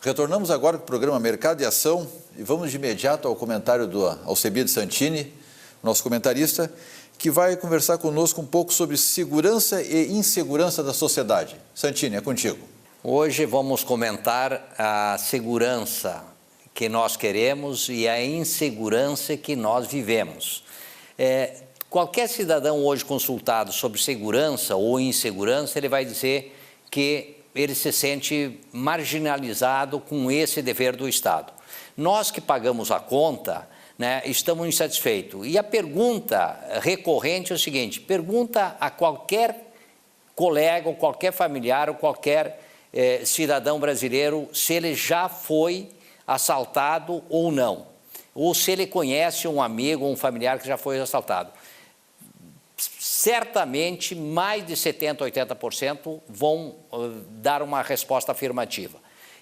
Retornamos agora para o programa Mercado e Ação e vamos de imediato ao comentário do Alcebiades Santini, nosso comentarista, que vai conversar conosco um pouco sobre segurança e insegurança da sociedade. Santini, é contigo. Hoje vamos comentar a segurança que nós queremos e a insegurança que nós vivemos. Qualquer cidadão hoje consultado sobre segurança ou insegurança, ele vai dizer que ele se sente marginalizado com esse dever do Estado. Nós que pagamos a conta, né, estamos insatisfeitos. E a pergunta recorrente é o seguinte: pergunta a qualquer colega, ou qualquer familiar, ou qualquer cidadão brasileiro se ele já foi assaltado ou não, ou se ele conhece um amigo ou um familiar que já foi assaltado. Certamente mais de 70%, 80% vão dar uma resposta afirmativa.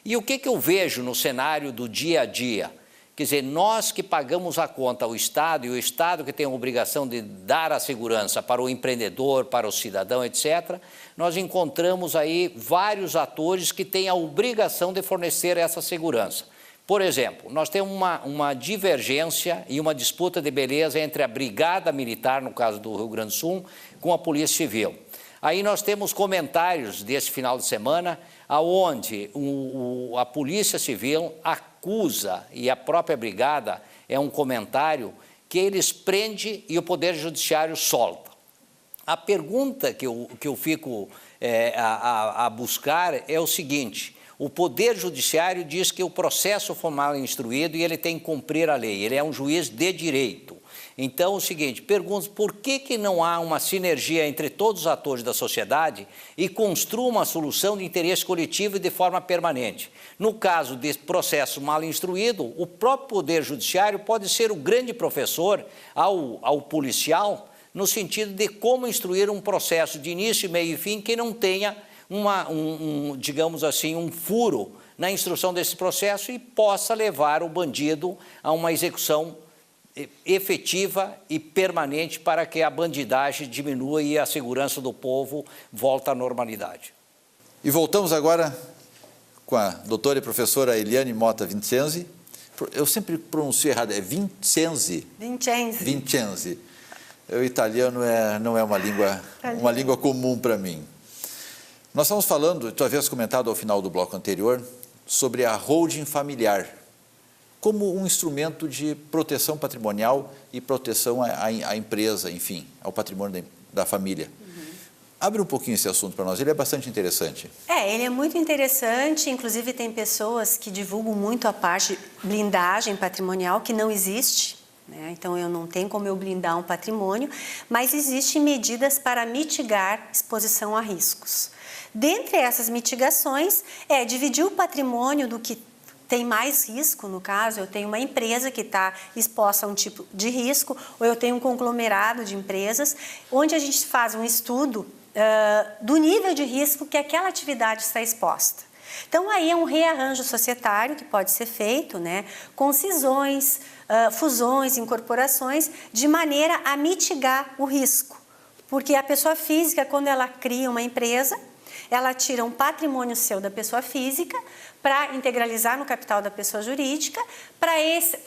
E o que eu vejo no cenário do dia a dia? Quer dizer, nós que pagamos a conta ao Estado, e o Estado que tem a obrigação de dar a segurança para o empreendedor, para o cidadão, etc., nós encontramos aí vários atores que têm a obrigação de fornecer essa segurança. Por exemplo, nós temos uma divergência e uma disputa de beleza entre a Brigada Militar, no caso do Rio Grande do Sul, com a Polícia Civil. Aí nós temos comentários desse final de semana, onde a Polícia Civil acusa, e a própria Brigada é um comentário, que eles prendem e o Poder Judiciário solta. A pergunta que eu fico a buscar é o seguinte: o Poder Judiciário diz que o processo foi mal instruído e ele tem que cumprir a lei, ele é um juiz de direito. Então, é o seguinte, pergunto, por que não há uma sinergia entre todos os atores da sociedade e construa uma solução de interesse coletivo e de forma permanente? No caso desse processo mal instruído, o próprio Poder Judiciário pode ser o grande professor ao policial, no sentido de como instruir um processo de início, meio e fim que não tenha digamos assim, um furo na instrução desse processo e possa levar o bandido a uma execução efetiva e permanente para que a bandidagem diminua e a segurança do povo volte à normalidade. E voltamos agora com a doutora e professora Eliane Mota Vincenzi. Eu sempre pronuncio errado, é Vincenzi. Vincenzi. Vincenzi. O italiano não é uma língua comum para mim. Nós estamos falando, tu havias comentado ao final do bloco anterior, sobre a holding familiar, como um instrumento de proteção patrimonial e proteção à empresa, enfim, ao patrimônio da família. Abre um pouquinho esse assunto para nós, ele é bastante interessante. Ele é muito interessante, inclusive tem pessoas que divulgam muito a parte de blindagem patrimonial, que não existe, né? Então eu não tenho como eu blindar um patrimônio, mas existem medidas para mitigar exposição a riscos. Dentre essas mitigações, dividir o patrimônio do que tem mais risco. No caso, eu tenho uma empresa que está exposta a um tipo de risco, ou eu tenho um conglomerado de empresas, onde a gente faz um estudo do nível de risco que aquela atividade está exposta. Então, aí é um rearranjo societário que pode ser feito, né, com cisões, fusões, incorporações, de maneira a mitigar o risco. Porque a pessoa física, quando ela cria uma empresa, ela tira um patrimônio seu da pessoa física para integralizar no capital da pessoa jurídica, para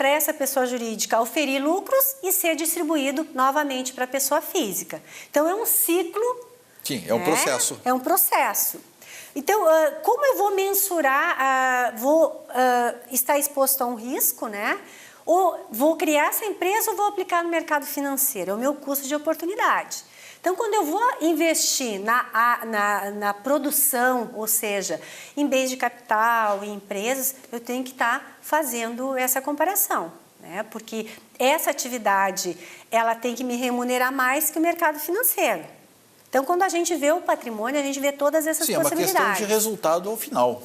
essa pessoa jurídica oferir lucros e ser distribuído novamente para a pessoa física. Então, é um ciclo. Sim, é um processo. É um processo. Então, como eu vou mensurar, estar exposto a um risco, né? Ou vou criar essa empresa ou vou aplicar no mercado financeiro? É o meu custo de oportunidade. Então, quando eu vou investir na produção, ou seja, em bens de capital, em empresas, eu tenho que estar fazendo essa comparação, né? Porque essa atividade, ela tem que me remunerar mais que o mercado financeiro. Então, quando a gente vê o patrimônio, a gente vê todas essas possibilidades. Sim, é uma questão de resultado ao final.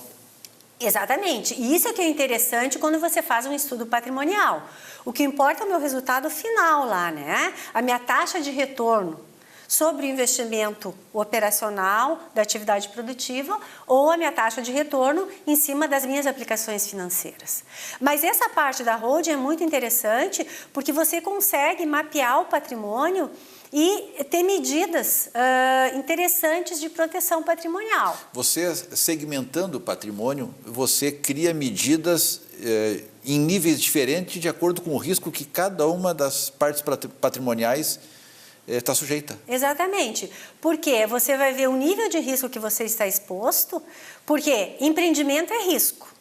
Exatamente. E isso é que é interessante quando você faz um estudo patrimonial. O que importa é o meu resultado final lá, né? A minha taxa de retorno sobre o investimento operacional da atividade produtiva ou a minha taxa de retorno em cima das minhas aplicações financeiras. Mas essa parte da holding é muito interessante porque você consegue mapear o patrimônio e ter medidas interessantes de proteção patrimonial. Você, segmentando o patrimônio, você cria medidas em níveis diferentes de acordo com o risco que cada uma das partes patrimoniais está sujeita. Exatamente, porque você vai ver o nível de risco que você está exposto, porque empreendimento é risco.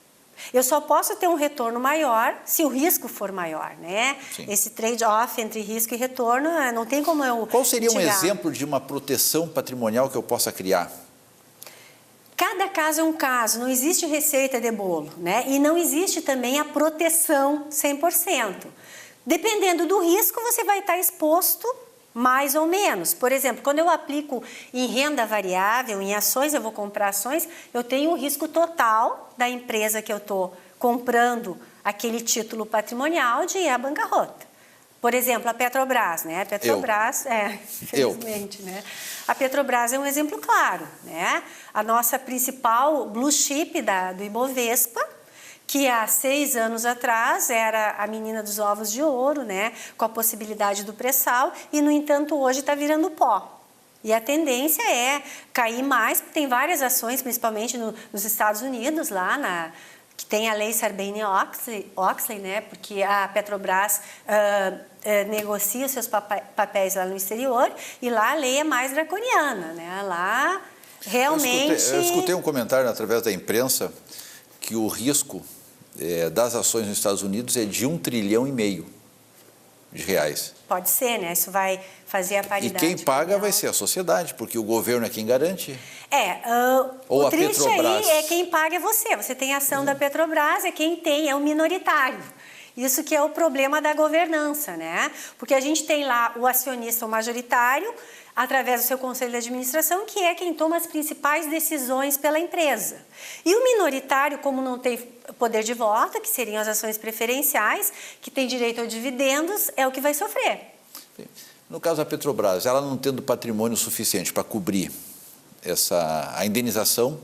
Eu só posso ter um retorno maior se o risco for maior, né? Sim. Esse trade-off entre risco e retorno, não tem como eu Qual seria um mitigar. exemplo de uma proteção patrimonial que eu possa criar? Cada caso é um caso, não existe receita de bolo, né? E não existe também a proteção 100%. Dependendo do risco, você vai estar exposto mais ou menos. Por exemplo, quando eu aplico em renda variável, em ações, eu vou comprar ações, eu tenho o risco total da empresa que eu estou comprando aquele título patrimonial de ir à bancarrota. Por exemplo, a Petrobras, né? A Petrobras, infelizmente, né? A Petrobras é um exemplo claro, né? A nossa principal blue chip do Ibovespa, que há 6 anos atrás era a menina dos ovos de ouro, né? Com a possibilidade do pré-sal, e, no entanto, hoje está virando pó. E a tendência é cair mais, porque tem várias ações, principalmente nos Estados Unidos, lá que tem a lei Sarbanes-Oxley, né? Porque a Petrobras negocia os seus papéis lá no exterior, e lá a lei é mais draconiana, né? Lá, realmente... Eu escutei um comentário através da imprensa que o risco das ações nos Estados Unidos é de R$1,5 trilhão de reais. Pode ser, né? Isso vai fazer a paridade. E quem paga vai ser a sociedade, porque o governo é quem garante. O triste aí é quem paga é você. Você tem ação da Petrobras, é quem tem, é o minoritário. Isso que é o problema da governança, né? Porque a gente tem lá o acionista, o majoritário, através do seu conselho de administração, que é quem toma as principais decisões pela empresa. E o minoritário, como não tem poder de voto, que seriam as ações preferenciais, que tem direito a dividendos, é o que vai sofrer. No caso da Petrobras, ela não tendo patrimônio suficiente para cobrir a indenização,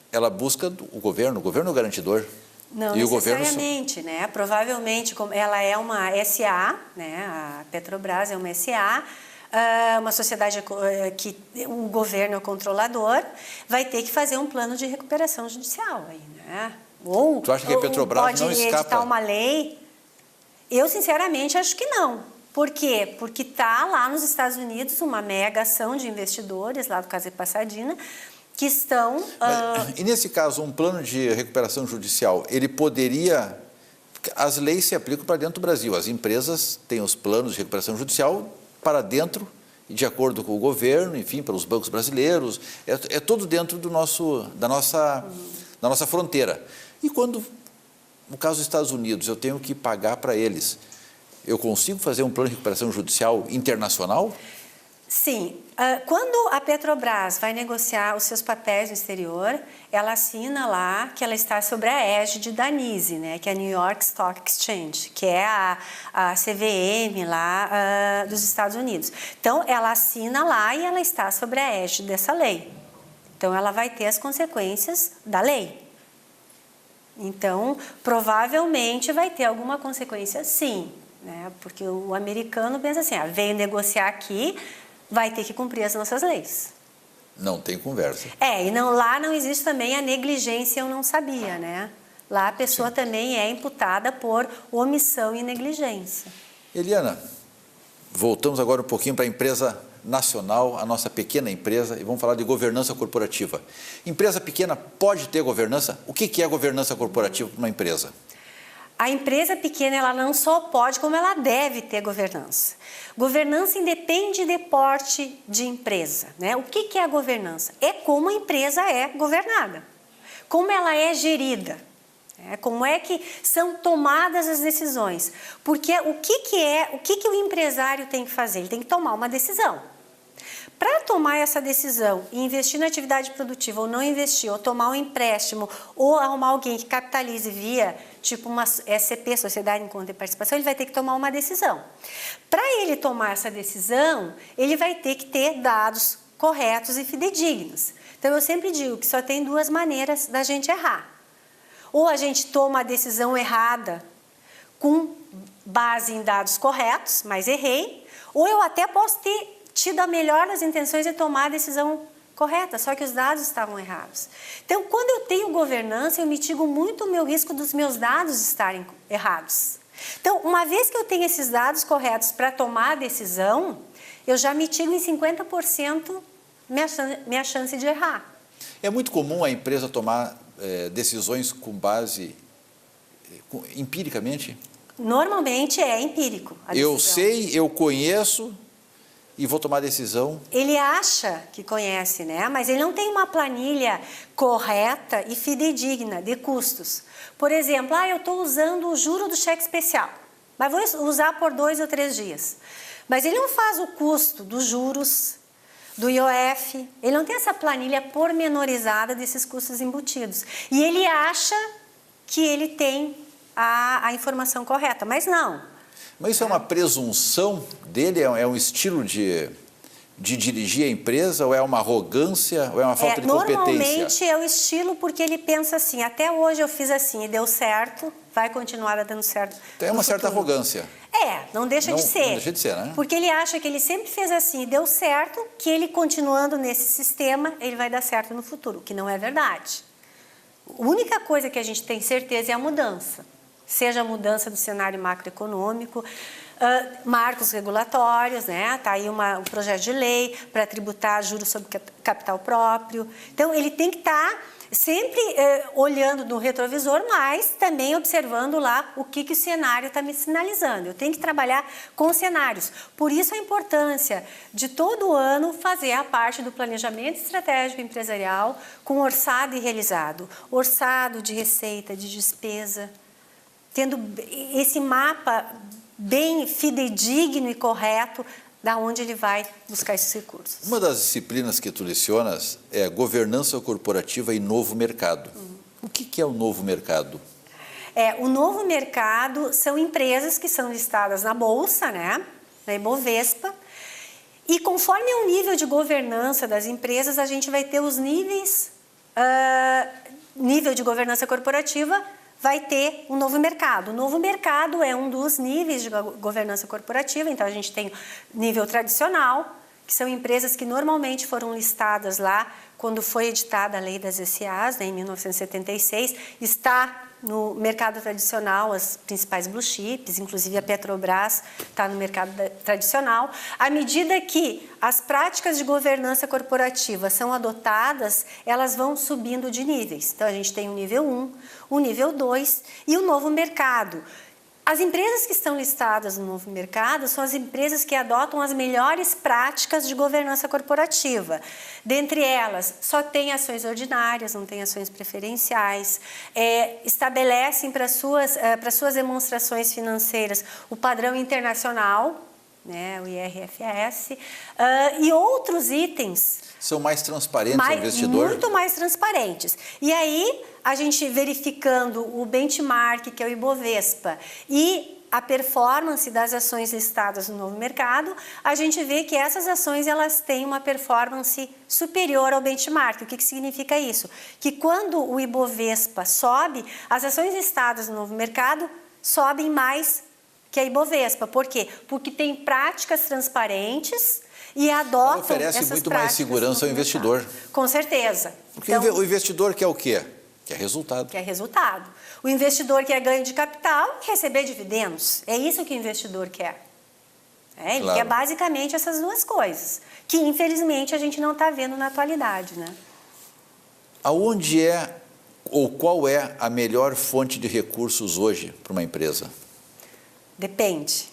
ela busca o governo é o garantidor. Não e necessariamente, né? Provavelmente, como ela é uma SA, né? A Petrobras é uma SA, uma sociedade que o governo é o controlador, vai ter que fazer um plano de recuperação judicial aí, né? Ou tu acha que a Petrobras não escapa? Pode editar uma lei? Eu, sinceramente, acho que não. Por quê? Porque está lá nos Estados Unidos uma mega ação de investidores, lá do Casa Passadina, que estão... E nesse caso, um plano de recuperação judicial, ele poderia... As leis se aplicam para dentro do Brasil, as empresas têm os planos de recuperação judicial para dentro, de acordo com o governo, enfim, pelos bancos brasileiros, é todo dentro da nossa fronteira. E quando, no caso dos Estados Unidos, eu tenho que pagar para eles, eu consigo fazer um plano de recuperação judicial internacional? Sim. Quando a Petrobras vai negociar os seus papéis no exterior, ela assina lá que ela está sobre a égide da NYSE, né, que é a New York Stock Exchange, que é a CVM lá dos Estados Unidos. Então, ela assina lá e ela está sobre a égide dessa lei. Então, ela vai ter as consequências da lei. Então, provavelmente vai ter alguma consequência, sim, né, porque o americano pensa assim, veio negociar aqui, vai ter que cumprir as nossas leis. Não tem conversa. E lá não existe também a negligência, eu não sabia, né? Lá a pessoa também é imputada por omissão e negligência. Eliana, voltamos agora um pouquinho para a empresa nacional, a nossa pequena empresa, e vamos falar de governança corporativa. Empresa pequena pode ter governança? O que é governança corporativa para uma empresa? A empresa pequena, ela não só pode, como ela deve ter governança. Governança independe de porte de empresa, né? O que é a governança? É como a empresa é governada, como ela é gerida, né? Como é que são tomadas as decisões. Porque o que o empresário tem que fazer? Ele tem que tomar uma decisão. Para tomar essa decisão e investir na atividade produtiva ou não investir, ou tomar um empréstimo, ou arrumar alguém que capitalize via, tipo uma SCP, Sociedade em Conta de Participação, ele vai ter que tomar uma decisão. Para ele tomar essa decisão, ele vai ter que ter dados corretos e fidedignos. Então, eu sempre digo que só tem 2 maneiras da gente errar. Ou a gente toma a decisão errada com base em dados corretos, mas errei, Ou eu até posso ter tido a melhor das intenções de tomar a decisão correta, só que os dados estavam errados. Então, quando eu tenho governança, eu mitigo muito o meu risco dos meus dados estarem errados. Então, uma vez que eu tenho esses dados corretos para tomar a decisão, eu já mitigo em 50% minha chance de errar. É muito comum a empresa tomar decisões com base empiricamente? Normalmente é empírico a decisão. Eu sei, eu conheço e vou tomar decisão. Ele acha que conhece, né? Mas ele não tem uma planilha correta e fidedigna de custos. Por exemplo, eu estou usando o juro do cheque especial, mas vou usar por 2 ou 3 dias. Mas ele não faz o custo dos juros, do IOF, ele não tem essa planilha pormenorizada desses custos embutidos. E ele acha que ele tem a informação correta, mas não. Mas isso é uma presunção dele? É um estilo de dirigir a empresa? Ou é uma arrogância? Ou é uma falta de competência? Normalmente é o estilo porque ele pensa assim, até hoje eu fiz assim e deu certo, vai continuar dando certo. Então é uma certa arrogância. Não deixa de ser. Não deixa de ser, né? Porque ele acha que ele sempre fez assim e deu certo, que ele continuando nesse sistema, ele vai dar certo no futuro, o que não é verdade. A única coisa que a gente tem certeza é a mudança. Seja a mudança do cenário macroeconômico, marcos regulatórios, né? Está aí um projeto de lei para tributar juros sobre capital próprio. Então, ele tem que estar sempre olhando no retrovisor, mas também observando lá o que o cenário está me sinalizando. Eu tenho que trabalhar com cenários. Por isso a importância de todo ano fazer a parte do planejamento estratégico empresarial com orçado e realizado. Orçado de receita, de despesa, tendo esse mapa bem fidedigno e correto da onde ele vai buscar esses recursos. Uma das disciplinas que tu lecionas é governança corporativa e novo mercado. O que é o novo mercado? O novo mercado são empresas que são listadas na Bolsa, né? Na Ibovespa. E conforme o nível de governança das empresas, a gente vai ter os níveis, nível de governança corporativa, vai ter um novo mercado. O novo mercado é um dos níveis de governança corporativa, então a gente tem nível tradicional, que são empresas que normalmente foram listadas lá quando foi editada a lei das SAs, né, em 1976, está no mercado tradicional as principais blue chips, inclusive a Petrobras está no mercado tradicional. À medida que as práticas de governança corporativa são adotadas, elas vão subindo de níveis. Então, a gente tem o nível 1, o nível 2 e o novo mercado. As empresas que estão listadas no novo mercado são as empresas que adotam as melhores práticas de governança corporativa. Dentre elas, só tem ações ordinárias, não tem ações preferenciais, estabelecem para suas demonstrações financeiras o padrão internacional, né, o IFRS, e outros itens. São mais transparentes ao investidor? Muito mais transparentes. E aí, a gente verificando o benchmark, que é o Ibovespa, e a performance das ações listadas no novo mercado, a gente vê que essas ações elas têm uma performance superior ao benchmark. O que significa isso? Que quando o Ibovespa sobe, as ações listadas no novo mercado sobem mais que a Ibovespa. Por quê? Porque tem práticas transparentes e adotam oferece essas muito mais segurança ao investidor. Com certeza. Porque então, o investidor quer o quê? Quer resultado. Quer resultado. O investidor quer ganho de capital e receber dividendos. É isso que o investidor quer. Ele quer basicamente essas duas coisas, que infelizmente a gente não está vendo na atualidade, né? Aonde é ou qual é a melhor fonte de recursos hoje para uma empresa? Depende.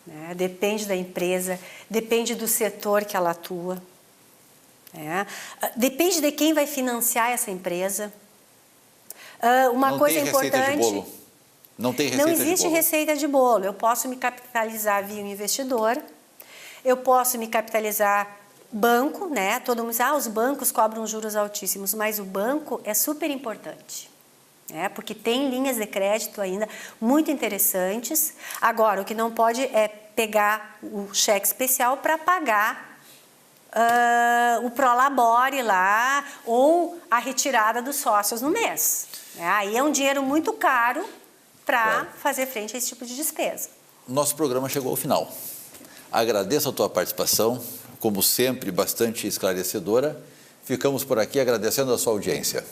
Né? Depende da empresa, depende do setor que ela atua. Depende de quem vai financiar essa empresa. Uma coisa importante. Não tem receita de bolo. Não existe receita de bolo. Eu posso me capitalizar via um investidor, eu posso me capitalizar banco, né? Todo mundo diz, os bancos cobram juros altíssimos, mas o banco é super importante. Porque tem linhas de crédito ainda muito interessantes. Agora, o que não pode é pegar o cheque especial para pagar o prolabore lá ou a retirada dos sócios no mês. Aí é um dinheiro muito caro para fazer frente a esse tipo de despesa. Nosso programa chegou ao final. Agradeço a tua participação, como sempre, bastante esclarecedora. Ficamos por aqui agradecendo a sua audiência.